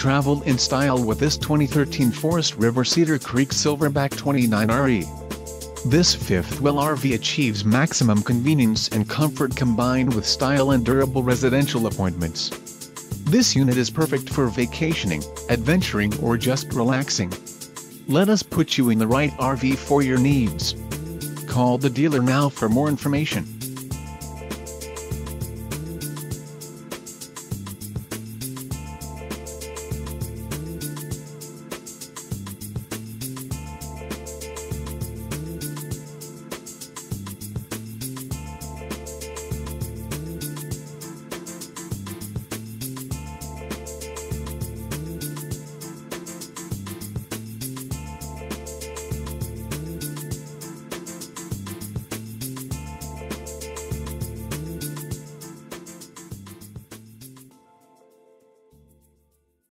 Travel in style with this 2013 Forest River Cedar Creek Silverback 29RE. This fifth-wheel RV achieves maximum convenience and comfort combined with style and durable residential appointments. This unit is perfect for vacationing, adventuring or just relaxing. Let us put you in the right RV for your needs. Call the dealer now for more information.